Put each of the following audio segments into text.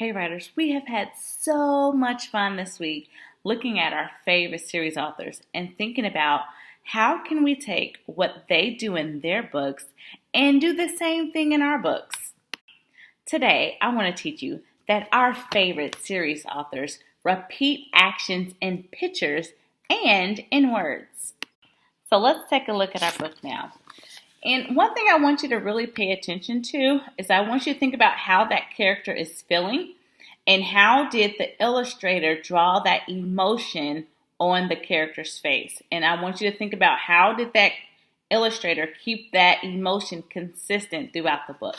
Hey writers, we have had so much fun this week looking at our favorite series authors and thinking about how can we take what they do in their books and do the same thing in our books. Today, I want to teach you that our favorite series authors repeat actions in pictures and in words. So let's take a look at our book now. And one thing I want you to really pay attention to is I want you to think about how that character is feeling and how did the illustrator draw that emotion on the character's face. And I want you to think about how did that illustrator keep that emotion consistent throughout the book.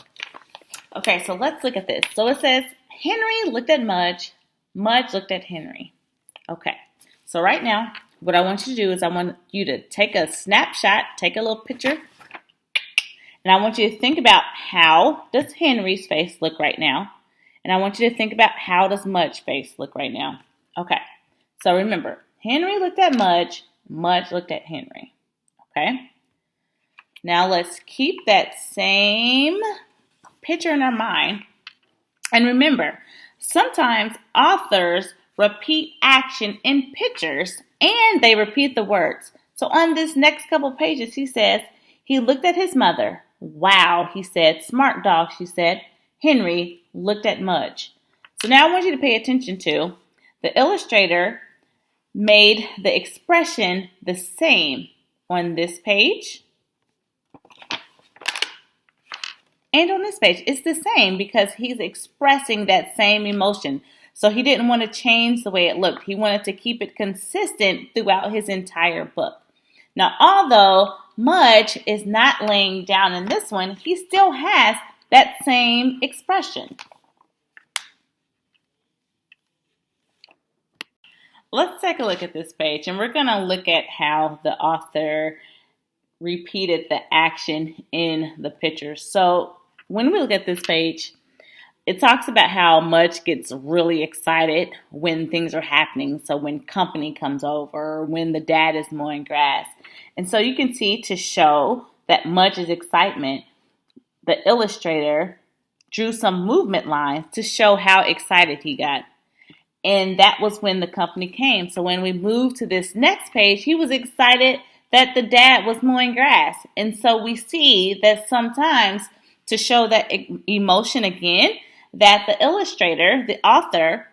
Okay, so let's look at this. So it says, Henry looked at Mudge, Mudge looked at Henry. Okay, so right now, what I want you to do is I want you to take a snapshot, take a little picture, and I want you to think about how does Henry's face look right now. And I want you to think about how does Mudge's face look right now. Okay, so remember, Henry looked at Mudge, Mudge looked at Henry. Okay, now let's keep that same picture in our mind. And remember, sometimes authors repeat action in pictures and they repeat the words. So on this next couple pages, he says, he looked at his mother. Wow, he said. Smart dog, she said. Henry looked at Mudge. So now I want you to pay attention to the illustrator made the expression the same on this page and on this page. It's the same because he's expressing that same emotion. So he didn't want to change the way it looked. He wanted to keep it consistent throughout his entire book. Now, although Mudge is not laying down in this one, he still has that same expression. Let's take a look at this page, and we're going to look at how the author repeated the action in the picture. So when we look at this page, it talks about how Mudge gets really excited when things are happening. So when company comes over, when the dad is mowing grass. And so you can see to show that Mudge's excitement, the illustrator drew some movement lines to show how excited he got. And that was when the company came. So when we move to this next page, he was excited that the dad was mowing grass. And so we see that sometimes to show that emotion again, that the illustrator, the author,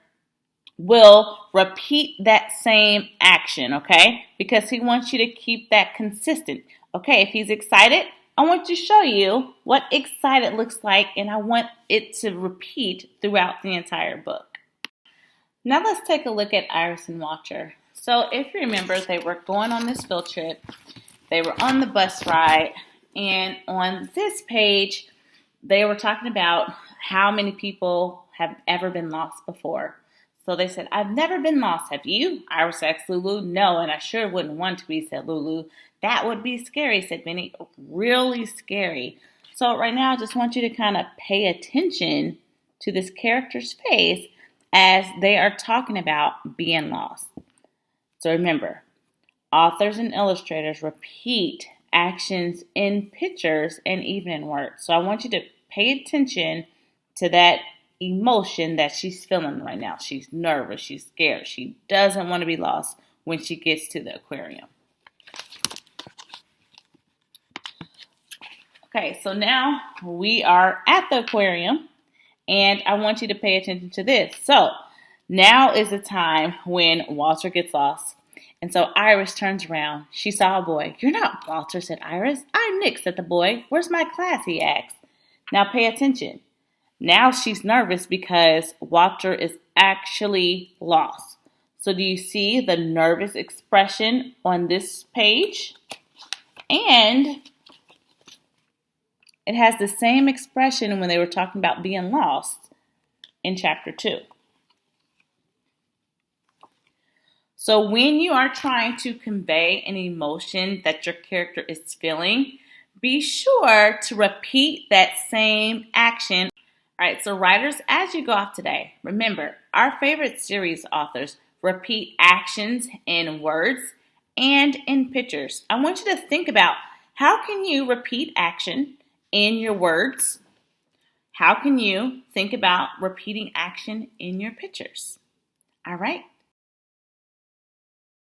will repeat that same action, okay? Because he wants you to keep that consistent. Okay, if he's excited, I want to show you what excited looks like, and I want it to repeat throughout the entire book. Now let's take a look at Iris and Walter. So if you remember, they were going on this field trip. They were on the bus ride, and on this page, they were talking about how many people have ever been lost before. So they said, I've never been lost. Have you? Iris asked Lulu. No, and I sure wouldn't want to be, said Lulu. That would be scary, said Benny. Really scary. So right now, I just want you to kind of pay attention to this character's face as they are talking about being lost. So remember, authors and illustrators repeat actions in pictures and even in words. So I want you to pay attention to that emotion that she's feeling right now. She's nervous. She's scared. She doesn't want to be lost when she gets to the aquarium. Okay, so now we are at the aquarium, and I want you to pay attention to this. So now is the time when Walter gets lost. And so Iris turns around. She saw a boy. You're not Walter, said Iris. I'm Nick, said the boy. Where's my class, he asked. Now pay attention. Now she's nervous because Walter is actually lost. So do you see the nervous expression on this page? And it has the same expression when they were talking about being lost in chapter 2. So when you are trying to convey an emotion that your character is feeling, be sure to repeat that same action. All right, so writers, as you go off today, remember, our favorite series authors repeat actions in words and in pictures. I want you to think about how can you repeat action in your words? How can you think about repeating action in your pictures? All right,